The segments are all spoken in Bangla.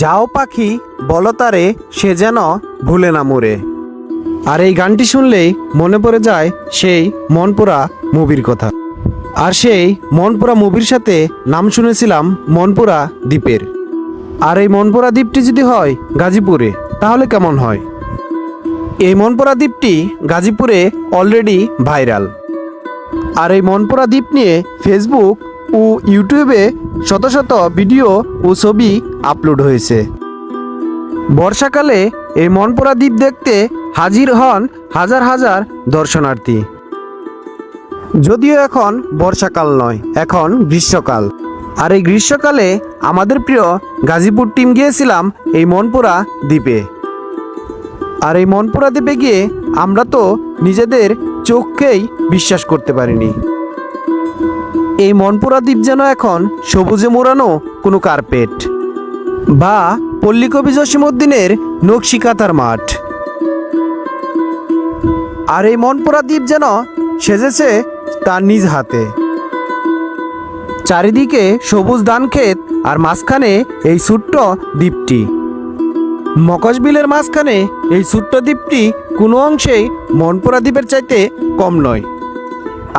যাও পাখি বলো তারে সে যেন ভুলে না মরে। আর এই গানটি শুনলেই মনে পড়ে যায় সেই মনপুরা মুভির কথা। আর সেই মনপুরা মুভির সাথে নাম শুনেছিলাম মনপুরা দ্বীপের। আর এই মনপুরা দ্বীপটি যদি হয় গাজীপুরে তাহলে কেমন হয়? এই মনপুরা দ্বীপটি গাজীপুরে অলরেডি ভাইরাল। আর এই মনপুরা দ্বীপ নিয়ে ফেসবুক ও ইউটিউবে শত শত ভিডিও ও ছবি আপলোড হয়েছে। বর্ষাকালে এই মনপুরা দ্বীপ দেখতে হাজির হন হাজার হাজার দর্শনার্থী। যদিও এখন বর্ষাকাল নয়, এখন গ্রীষ্মকাল। আর এই গ্রীষ্মকালে আমাদের প্রিয় গাজীপুর টিম গিয়েছিলাম এই মনপুরা দ্বীপে। আর এই মনপুরা দ্বীপে গিয়ে আমরা তো নিজেদের চোখকেই বিশ্বাস করতে পারিনি। এই মনপুরা দ্বীপ যেন এখন সবুজে মোড়ানো কোনো কার্পেট বা পল্লীকবি জসীমউদ্দিনের নকশিকাঁথার মাঠ। আর এই মনপুরা দ্বীপ যেন সেজেছে তার নিজ হাতে। চারিদিকে সবুজ ধানক্ষেত আর মাঝখানে এই ছোট্ট দ্বীপটি। মকজবিলের মাঝখানে এই ছোট্ট দ্বীপটি কোনো অংশেই মনপুরা দ্বীপের চাইতে কম নয়।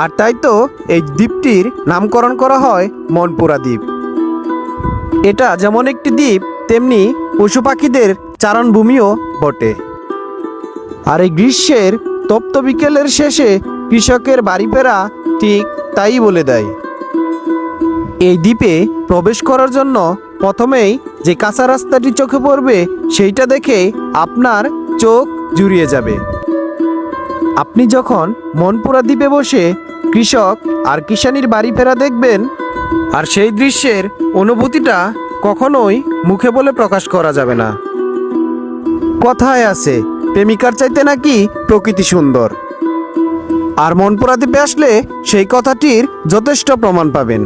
আর তাই তো এই দ্বীপটির নামকরণ করা হয় মনপুরা দ্বীপ। এটা যেমন একটি দ্বীপ তেমনি পশু পাখিদের চারণভূমিও বটে। আর এই গ্রীষ্মের তপ্ত বিকেলের শেষে কৃষকের বাড়ি ফেরা ঠিক তাই বলে দেয়। এই দ্বীপে প্রবেশ করার জন্য প্রথমেই যে কাঁচা রাস্তাটি চোখে পড়বে সেইটা দেখে আপনার চোখ জুড়িয়ে যাবে। আপনি যখন মনপুরা দ্বীপে বসে কৃষক আর কিষানির বাড়ি ফেরা দেখবেন, আর সেই দৃশ্যের অনুভূতিটা কখনোই মুখে বলে প্রকাশ করা যাবে না। কথায় আছে প্রেমিকার চাইতে নাকি প্রকৃতি সুন্দর। আর মনপুরা দ্বীপে আসলে সেই কথাটির যথেষ্ট প্রমাণ পাবেন।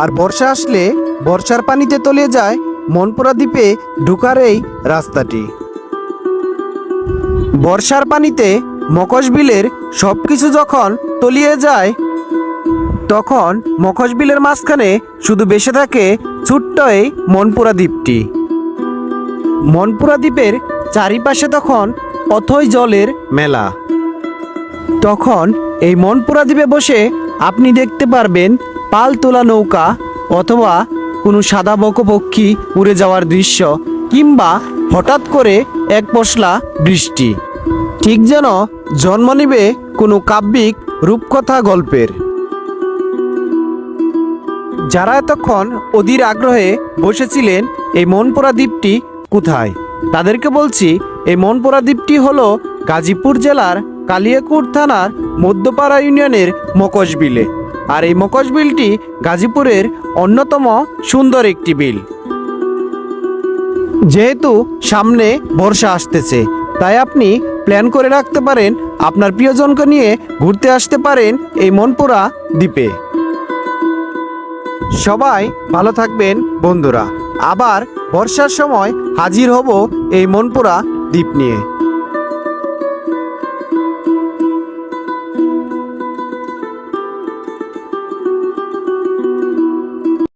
আর বর্ষা আসলে বর্ষার পানিতে তলিয়ে যায় মনপুরা দ্বীপে ঢোকার এই রাস্তাটি। বর্ষার পানিতে মকজবিলের সব কিছু যখন তলিয়ে যায় তখন মকজবিলের মাঝখানে শুধু বেঁচে থাকে ছোট্ট এই মনপুরা দ্বীপটি। মনপুরা দ্বীপের চারিপাশে তখন অথই জলের মেলা। তখন এই মনপুরা দ্বীপে বসে আপনি দেখতে পারবেন পাল তোলা নৌকা অথবা কোনো সাদা বকপক্ষী উড়ে যাওয়ার দৃশ্য, কিংবা হঠাৎ করে এক পশলা বৃষ্টি, ঠিক যেন জন্ম নিবে কোনো কাব্যিক রূপকথা গল্পের। যারা এতক্ষণ অধীর আগ্রহে বসেছিলেন এই মনপুরা দ্বীপটি কোথায়, তাদেরকে বলছি এই মনপুরা দ্বীপটি হলো গাজীপুর জেলার কালিয়াকৈর থানার মধ্যপাড়া ইউনিয়নের মকজবিলে। আর এই মকজবিলটি গাজীপুরের অন্যতম সুন্দর একটি বিল। যেহেতু সামনে বর্ষা আসতেছে তাই আপনি প্ল্যান করে রাখতে পারেন, আপনার প্রিয়জনকে নিয়ে ঘুরতে আসতে পারেন এই মনপুরা দ্বীপে। সবাই ভালো থাকবেন বন্ধুরা। আবার বর্ষার সময় হাজির হব এই মনপুরা দ্বীপ নিয়ে।